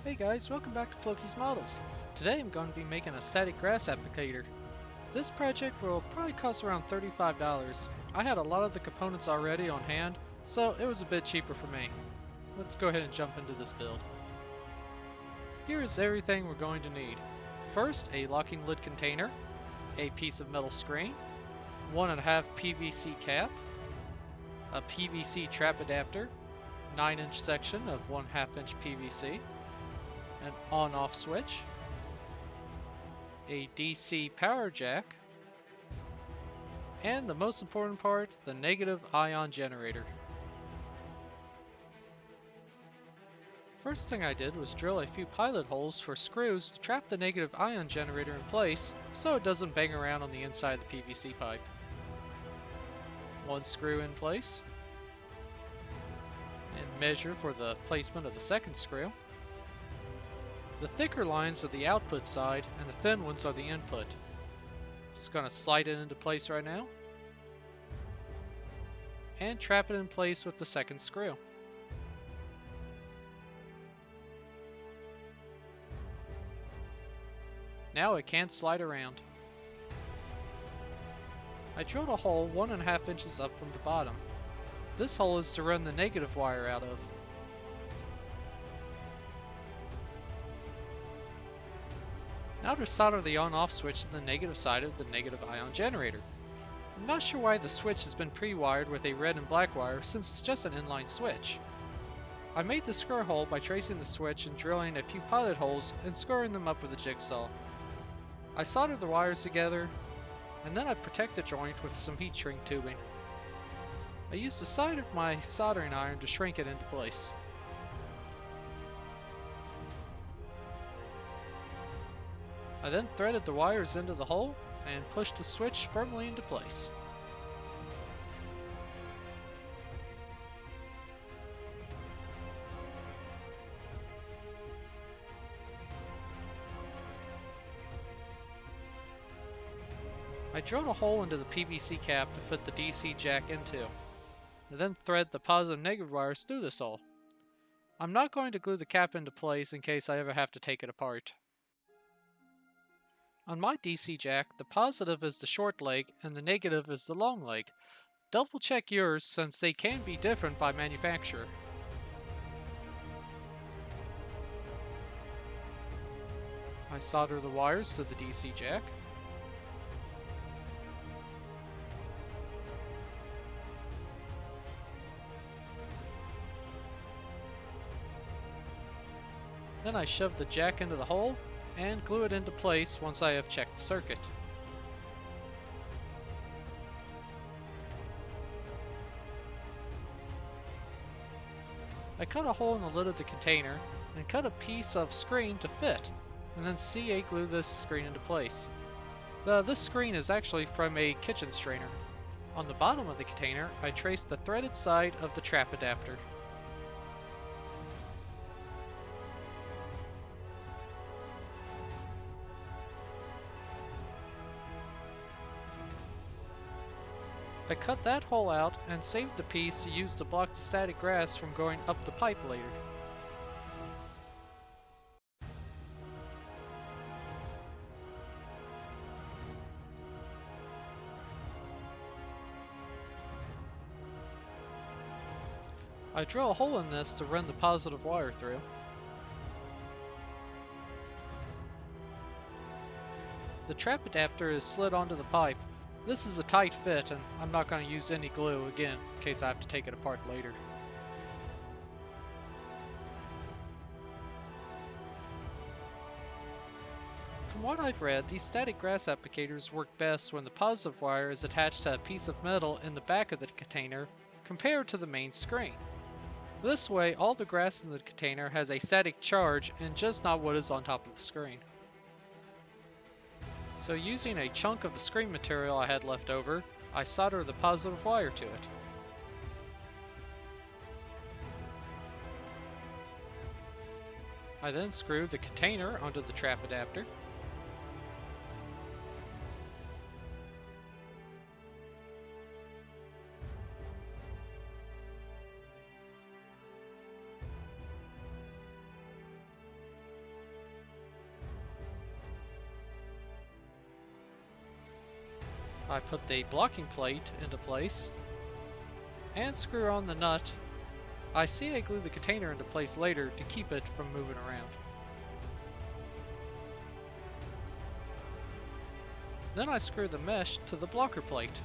Hey guys, welcome back to Floki's Models. Today I'm going to be making a static grass applicator. This project will probably cost around $35. I had a lot of the components already on hand, so it was a bit cheaper for me. Let's go ahead and jump into this build. Here is everything we're going to need. First, a locking lid container, a piece of metal screen, 1.5 PVC cap, a PVC trap adapter, 9-inch section of 1/2 inch PVC, an on-off switch, a DC power jack, and the most important part, the negative ion generator. First thing I did was drill a few pilot holes for screws to trap the negative ion generator in place so it doesn't bang around on the inside of the PVC pipe. One screw in place, and measure for the placement of the second screw. The thicker lines are the output side and the thin ones are the input. Just going to slide it into place right now and trap it in place with the second screw. Now it can't slide around. I drilled a hole 1.5 inches up from the bottom. This hole is to run the negative wire out of. Now to solder the on-off switch to the negative side of the negative ion generator. I'm not sure why the switch has been pre-wired with a red and black wire since it's just an inline switch. I made the screw hole by tracing the switch and drilling a few pilot holes and screwing them up with a jigsaw. I soldered the wires together and then I protect the joint with some heat shrink tubing. I used the side of my soldering iron to shrink it into place. I then threaded the wires into the hole and pushed the switch firmly into place. I drilled a hole into the PVC cap to fit the DC jack into, and then thread the positive and negative wires through this hole. I'm not going to glue the cap into place in case I ever have to take it apart. On my DC jack, the positive is the short leg and the negative is the long leg. Double check yours since they can be different by manufacturer. I solder the wires to the DC jack. Then I shove the jack into the hole and glue it into place once I have checked the circuit. I cut a hole in the lid of the container and cut a piece of screen to fit, and then CA glue this screen into place. This screen is actually from a kitchen strainer. On the bottom of the container, I traced the threaded side of the trap adapter. I cut that hole out and saved the piece to use to block the static grass from going up the pipe later. I drill a hole in this to run the positive wire through. The trap adapter is slid onto the pipe. This is a tight fit and I'm not going to use any glue again in case I have to take it apart later. From what I've read, these static grass applicators work best when the positive wire is attached to a piece of metal in the back of the container compared to the main screen. This way, all the grass in the container has a static charge and just not what is on top of the screen. So using a chunk of the screen material I had left over, I soldered the positive wire to it. I then screwed the container onto the trap adapter. I put the blocking plate into place and screw on the nut. I see I glue the container into place later to keep it from moving around. Then I screw the mesh to the blocker plate.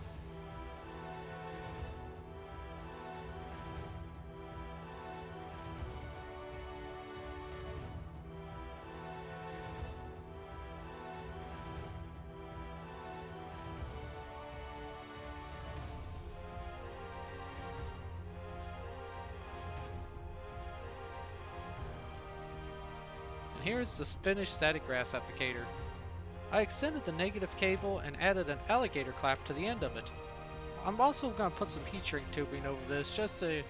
And here's the finished static grass applicator. I extended the negative cable and added an alligator clap to the end of it. I'm also going to put some heat shrink tubing over this just to,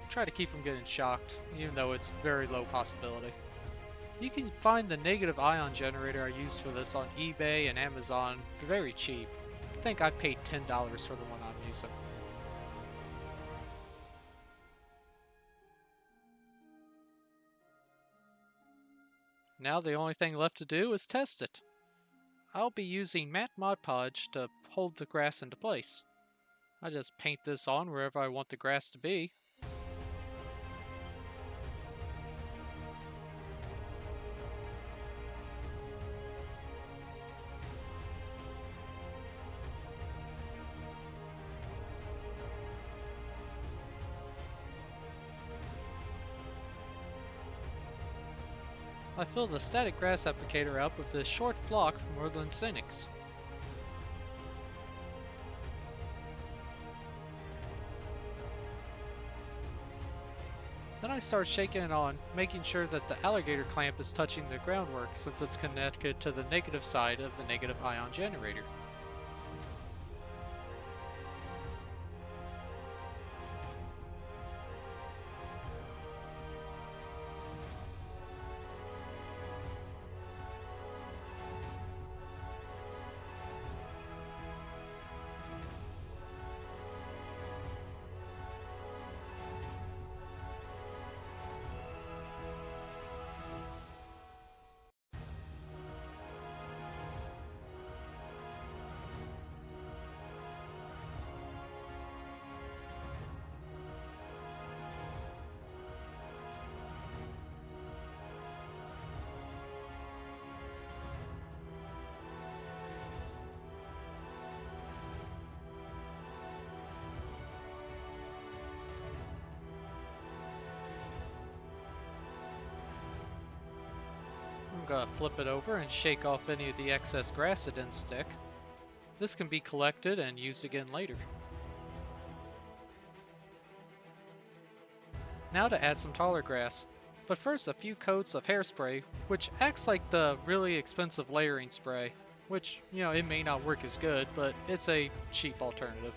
try to keep them getting shocked, even though it's very low possibility. You can find the negative ion generator I used for this on eBay and Amazon for very cheap. I think I paid $10 for the one I'm using. Now the only thing left to do is test it. I'll be using matte Mod Podge to hold the grass into place. I just paint this on wherever I want the grass to be. I fill the static grass applicator up with this short flock from Woodland Scenics. Then I start shaking it on, making sure that the alligator clamp is touching the groundwork since it's connected to the negative side of the negative ion generator. I'm gonna flip it over and shake off any of the excess grass that didn't stick. This can be collected and used again later. Now to add some taller grass, but first a few coats of hairspray, which acts like the really expensive layering spray, which, it may not work as good, but it's a cheap alternative.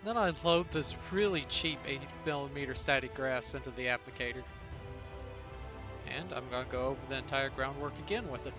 Then I load this really cheap 8mm static grass into the applicator. And I'm going to go over the entire groundwork again with it.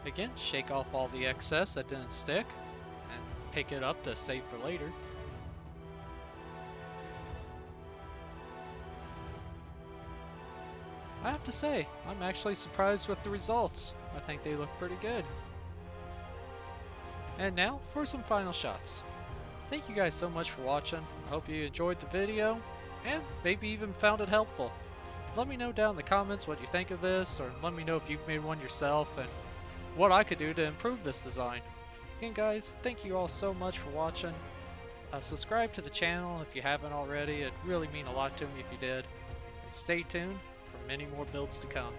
Again, shake off all the excess that didn't stick, and pick it up to save for later. I have to say, I'm actually surprised with the results. I think they look pretty good. And now for some final shots. Thank you guys so much for watching. I hope you enjoyed the video, and maybe even found it helpful. Let me know down in the comments what you think of this, or let me know if you've made one yourself, and what I could do to improve this design. Again guys, thank you all so much for watching. Subscribe to the channel if you haven't already. It'd really mean a lot to me if you did. And stay tuned for many more builds to come.